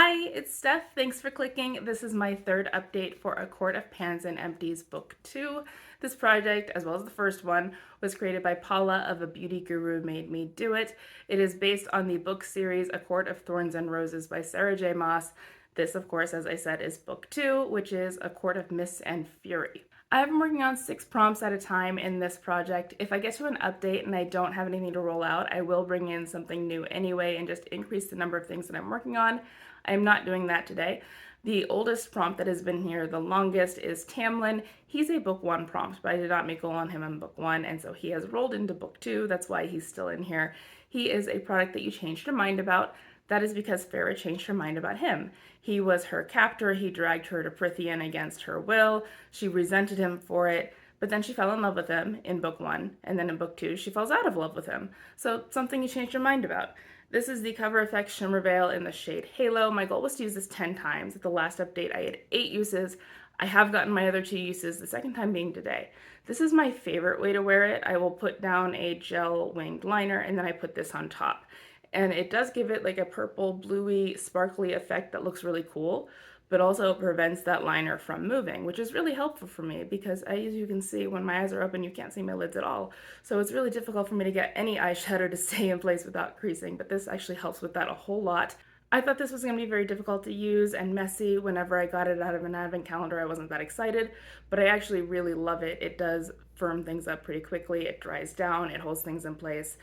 Hi, it's Steph. Thanks for clicking. This is my third update for A Court of Pans and Empties Book 2. This project, as well as the first one, was created by Paula of A Beauty Guru Made Me Do It. It is based on the book series A Court of Thorns and Roses by Sarah J. Maas. This, of course, as I said, is Book 2, which is A Court of Mist and Fury. I've been working on 6 prompts at a time in this project. If I get to an update and I don't have anything to roll out, I will bring in something new anyway and just increase the number of things that I'm working on. I'm not doing that today. The oldest prompt that has been here the longest is Tamlin. He's a book 1 prompt, but I did not make a goal on him in book 1, and so he has rolled into book 2. That's why he's still in here. He is a product that you changed your mind about. That is because Farah changed her mind about him. He was her captor. He dragged her to Prithian against her will. She resented him for it, but then she fell in love with him in book 1, and then in book 2 she falls out of love with him. So something you changed your mind about. This is the Cover Effect Shimmer Veil in the shade Halo. My goal was to use this 10 times. At the last update, I had 8 uses. I have gotten my other 2 uses, the second time being today. This is my favorite way to wear it. I will put down a gel winged liner, and then I put this on top. And it does give it like a purple, bluey, sparkly effect that looks really cool, but also prevents that liner from moving, which is really helpful for me because as you can see, when my eyes are open, you can't see my lids at all. So it's really difficult for me to get any eyeshadow to stay in place without creasing, but this actually helps with that a whole lot. I thought this was going to be very difficult to use and messy. Whenever I got it out of an advent calendar, I wasn't that excited, but I actually really love it. It does firm things up pretty quickly. It dries down, it holds things in place.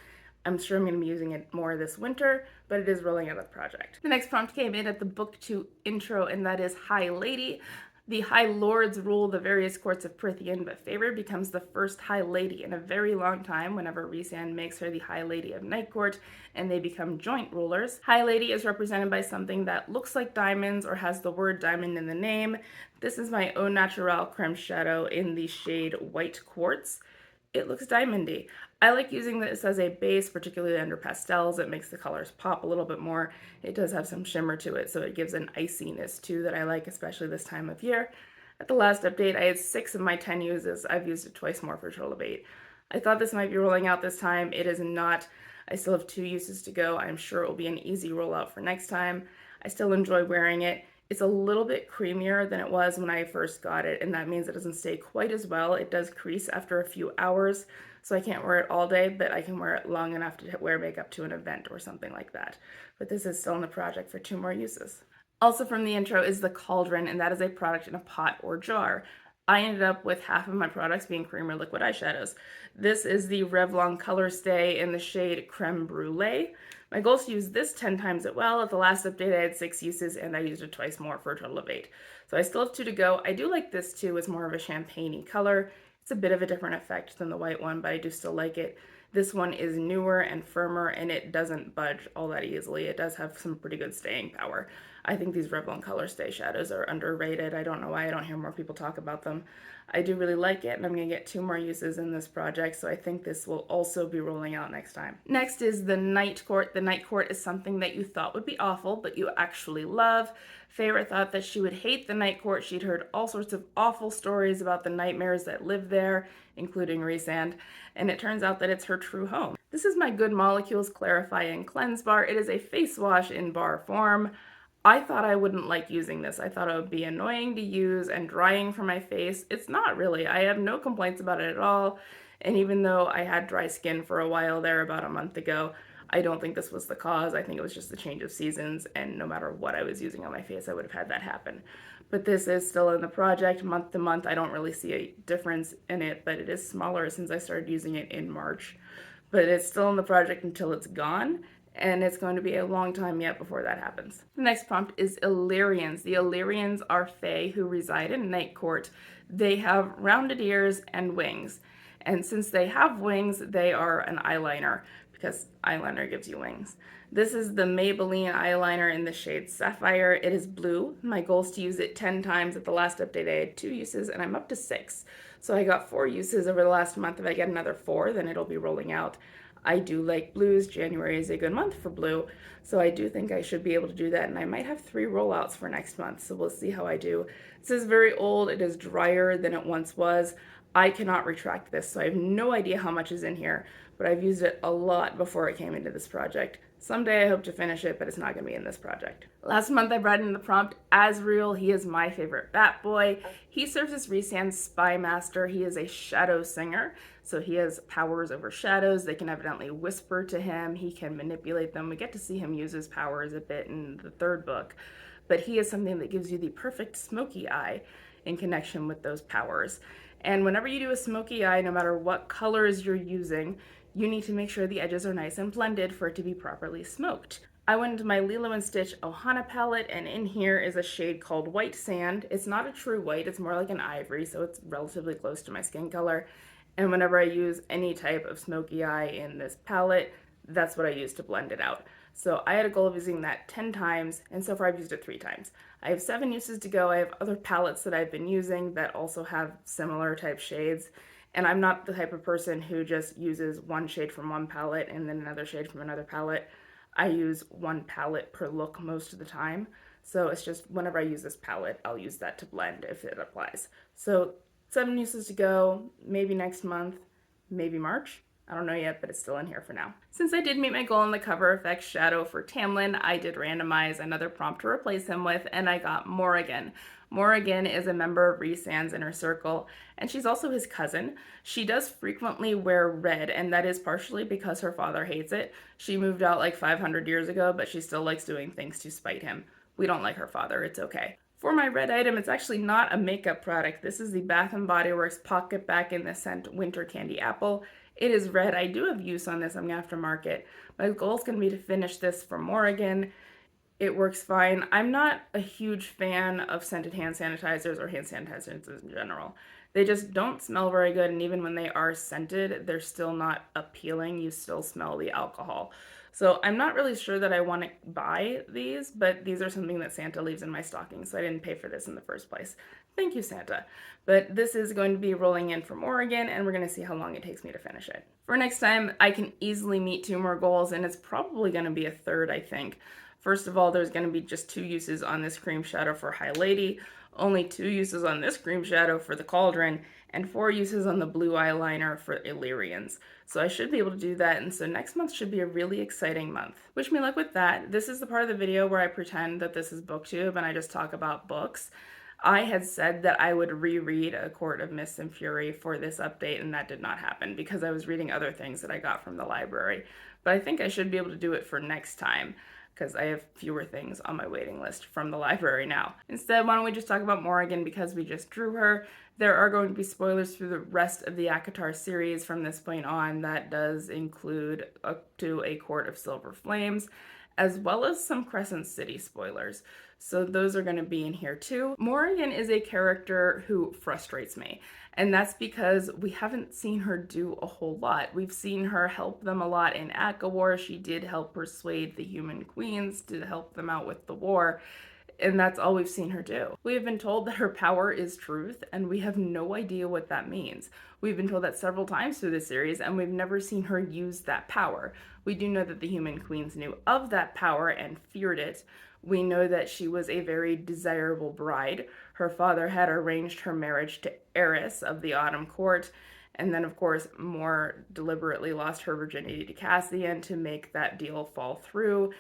I'm sure I'm going to be using it more this winter, but it is rolling out of the project. The next prompt came in at the book 2 intro, and that is High Lady. The High Lords rule the various courts of Prithian, but Feyre becomes the first High Lady in a very long time whenever Rhysand makes her the High Lady of Night Court, and they become joint rulers. High Lady is represented by something that looks like diamonds or has the word diamond in the name. This is my Au Naturel Creme Shadow in the shade White Quartz. It looks diamondy. I like using this as a base, particularly under pastels. It makes the colors pop a little bit more. It does have some shimmer to it, so it gives an iciness too that I like, especially this time of year. At the last update, I had 6 of my 10 uses. I've used it twice more for a total of 8. I thought this might be rolling out this time. It is not. I still have 2 uses to go. I'm sure it will be an easy rollout for next time. I still enjoy wearing it. It's a little bit creamier than it was when I first got it, and that means it doesn't stay quite as well. It does crease after a few hours, so I can't wear it all day, but I can wear it long enough to wear makeup to an event or something like that. But this is still in the project for 2 more uses. Also from the intro is the Cauldron, and that is a product in a pot or jar. I ended up with half of my products being cream or liquid eyeshadows. This is the Revlon Color Stay in the shade Creme Brulee. My goal is to use this 10 times as well. At the last update, I had 6 uses, and I used it twice more for a total of 8. So I still have 2 to go. I do like this too. It's more of a champagne-y color. It's a bit of a different effect than the white one, but I do still like it. This one is newer and firmer, and it doesn't budge all that easily. It does have some pretty good staying power. I think these Revlon Color Stay shadows are underrated. I don't know why I don't hear more people talk about them. I do really like it, and I'm going to get 2 more uses in this project, so I think this will also be rolling out next time. Next is the Night Court. The Night Court is something that you thought would be awful, but you actually love. Feyre thought that she would hate the Night Court. She'd heard all sorts of awful stories about the nightmares that live there, including Rhysand, and it turns out that it's her true home. This is my Good Molecules Clarify and Cleanse Bar. It is a face wash in bar form. I thought I wouldn't like using this. I thought it would be annoying to use and drying for my face. It's not really. I have no complaints about it at all. And even though I had dry skin for a while there about a month ago, I don't think this was the cause. I think it was just the change of seasons, and no matter what I was using on my face, I would have had that happen. But this is still in the project month to month. I don't really see a difference in it, but it is smaller since I started using it in March. But it's still in the project until it's gone, and it's going to be a long time yet before that happens. The next prompt is Illyrians. The Illyrians are fae who reside in Night Court. They have rounded ears and wings. And since they have wings, they are an eyeliner, because eyeliner gives you wings. This is the Maybelline eyeliner in the shade Sapphire. It is blue. My goal is to use it 10 times. At the last update, I had 2 uses, and I'm up to 6. So I got 4 uses over the last month. If I get another 4, then it'll be rolling out. I do like blues. January is a good month for blue, so I do think I should be able to do that, and I might have 3 rollouts for next month, so we'll see how I do. This is very old. It is drier than it once was. I cannot retract this, so I have no idea how much is in here, but I've used it a lot before I came into this project. Someday I hope to finish it, but it's not going to be in this project. Last month I brought in the prompt Azriel. He is my favorite bat boy. He serves as Rhysand's spy master. He is a shadow singer, so he has powers over shadows. They can evidently whisper to him. He can manipulate them. We get to see him use his powers a bit in the third book, but he is something that gives you the perfect smoky eye in connection with those powers. And whenever you do a smoky eye, no matter what colors you're using, you need to make sure the edges are nice and blended for it to be properly smoked. I went into my Lilo & Stitch Ohana palette, and in here is a shade called White Sand. It's not a true white, it's more like an ivory, so it's relatively close to my skin color. And whenever I use any type of smoky eye in this palette, that's what I use to blend it out. So I had a goal of using that 10 times, and so far I've used it 3 times. I have 7 uses to go. I have other palettes that I've been using that also have similar type shades, and I'm not the type of person who just uses one shade from one palette and then another shade from another palette. I use one palette per look most of the time, so it's just whenever I use this palette, I'll use that to blend if it applies. So 7 uses to go, maybe next month, maybe March. I don't know yet, but it's still in here for now. Since I did meet my goal in the cover effects shadow for Tamlin, I did randomize another prompt to replace him with, and I got Morrigan. Morrigan is a member of Rhysand's inner circle, and she's also his cousin. She does frequently wear red, and that is partially because her father hates it. She moved out like 500 years ago, but she still likes doing things to spite him. We don't like her father, it's okay. For my red item, it's actually not a makeup product. This is the Bath & Body Works Pocket Back in the scent Winter Candy Apple. It is red. I do have use on this. I'm going to have to mark it. My goal is going to be to finish this for Morrigan. It works fine. I'm not a huge fan of scented hand sanitizers or hand sanitizers in general. They just don't smell very good, and even when they are scented, they're still not appealing. You still smell the alcohol. So I'm not really sure that I want to buy these, but these are something that Santa leaves in my stocking, so I didn't pay for this in the first place. Thank you, Santa. But this is going to be rolling in from Oregon, and we're going to see how long it takes me to finish it. For next time, I can easily meet 2 more goals, and it's probably going to be a third, I think. First of all, there's going to be just 2 uses on this cream shadow for High Lady, only 2 uses on this cream shadow for the Cauldron, and 4 uses on the blue eyeliner for Illyrians. So I should be able to do that, and so next month should be a really exciting month. Wish me luck with that. This is the part of the video where I pretend that this is BookTube and I just talk about books. I had said that I would reread A Court of Mist and Fury for this update, and that did not happen because I was reading other things that I got from the library. But I think I should be able to do it for next time, because I have fewer things on my waiting list from the library now. Instead, why don't we just talk about Morrigan because we just drew her. There are going to be spoilers through the rest of the ACOPAE series from this point on. That does include up to A Court of Silver Flames, as well as some Crescent City spoilers. So those are going to be in here too. Morrigan is a character who frustrates me, and that's because we haven't seen her do a whole lot. We've seen her help them a lot in ACOWAR. She did help persuade the human queens to help them out with the war, and that's all we've seen her do. We have been told that her power is truth, and we have no idea what that means. We've been told that several times through the series, and we've never seen her use that power. We do know that the human queens knew of that power and feared it. We know that she was a very desirable bride. Her father had arranged her marriage to Eris of the Autumn Court, and then, of course, more deliberately lost her virginity to Cassian to make that deal fall through.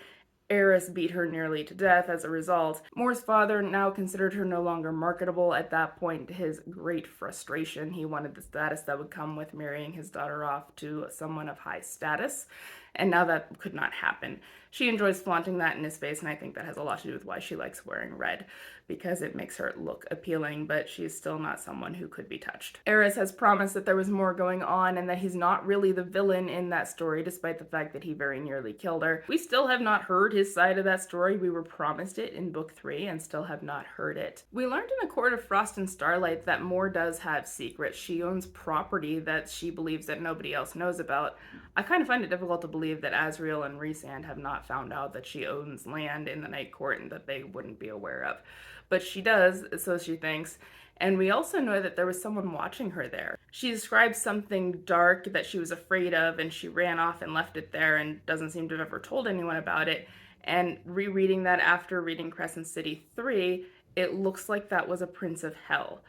Eris beat her nearly to death as a result. Mor's father now considered her no longer marketable. At that point, to his great frustration, he wanted the status that would come with marrying his daughter off to someone of high status, and now that could not happen. She enjoys flaunting that in his face, and I think that has a lot to do with why she likes wearing red, because it makes her look appealing, but she's still not someone who could be touched. Eris has promised that there was more going on and that he's not really the villain in that story, despite the fact that he very nearly killed her. We still have not heard his side of that story. We were promised it in book 3 and still have not heard it. We learned in A Court of Frost and Starlight that Mor does have secrets. She owns property that she believes that nobody else knows about. I kind of find it difficult to believe that Azriel and Rhysand have not found out that she owns land in the Night Court and that they wouldn't be aware of. But she does, so she thinks. And we also know that there was someone watching her there. She describes something dark that she was afraid of, and she ran off and left it there and doesn't seem to have ever told anyone about it. And rereading that after reading Crescent City 3, it looks like that was a Prince of Hell.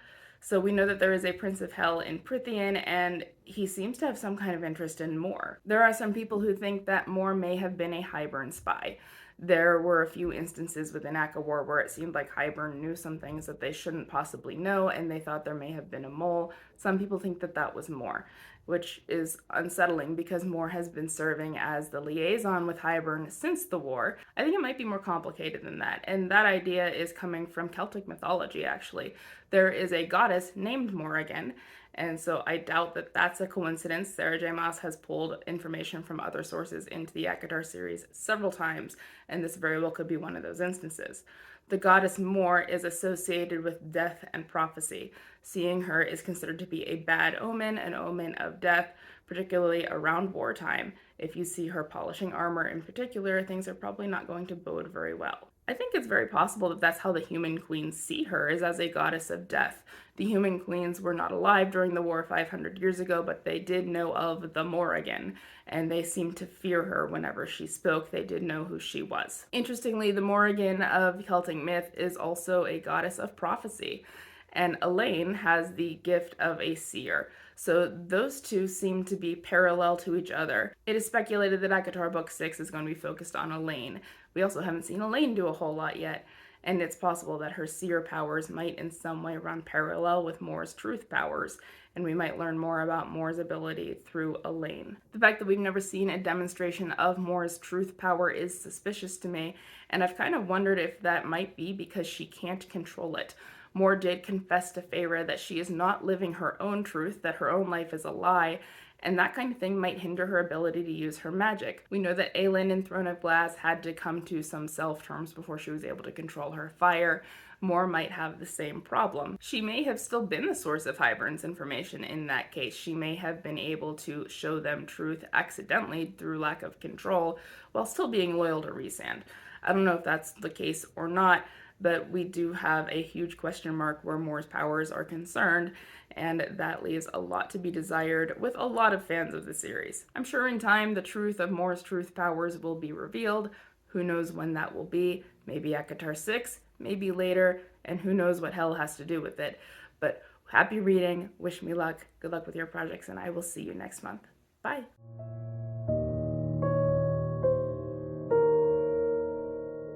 So we know that there is a Prince of Hell in Prythian, and he seems to have some kind of interest in Mor. There are some people who think that Mor may have been a Hybern spy. There were a few instances within ACOWAR where it seemed like Hybern knew some things that they shouldn't possibly know, and they thought there may have been a mole. Some people think that that was Mor, which is unsettling because Mor has been serving as the liaison with Hybern since the war. I think it might be more complicated than that, and that idea is coming from Celtic mythology, actually. There is a goddess named Morrigan, and so I doubt that that's a coincidence. Sarah J. Maas has pulled information from other sources into the ACOTAR series several times, and this very well could be one of those instances. The goddess Mor is associated with death and prophecy. Seeing her is considered to be a bad omen, an omen of death, particularly around wartime. If you see her polishing armor in particular, things are probably not going to bode very well. I think it's very possible that that's how the human queens see her, is as a goddess of death. The human queens were not alive during the war 500 years ago, but they did know of the Morrigan, and they seemed to fear her whenever she spoke. They did know who she was. Interestingly, the Morrigan of Celtic myth is also a goddess of prophecy, and Elaine has the gift of a seer. So those two seem to be parallel to each other. It is speculated that ACOTAR Book 6 is going to be focused on Elaine. We also haven't seen Elaine do a whole lot yet, and it's possible that her seer powers might in some way run parallel with Mor's truth powers, and we might learn more about Mor's ability through Elaine. The fact that we've never seen a demonstration of Mor's truth power is suspicious to me, and I've kind of wondered if that might be because she can't control it. Mor did confess to Feyre that she is not living her own truth, that her own life is a lie, and that kind of thing might hinder her ability to use her magic. We know that Aelin in Throne of Glass had to come to some self-terms before she was able to control her fire. Mor might have the same problem. She may have still been the source of Hybern's information in that case. She may have been able to show them truth accidentally through lack of control while still being loyal to Rhysand. I don't know if that's the case or not, but we do have a huge question mark where Mor's powers are concerned, and that leaves a lot to be desired with a lot of fans of the series. I'm sure in time the truth of Mor's truth powers will be revealed. Who knows when that will be? Maybe ACOTAR 6, maybe later, and who knows what hell has to do with it. But happy reading, wish me luck, good luck with your projects, and I will see you next month. Bye!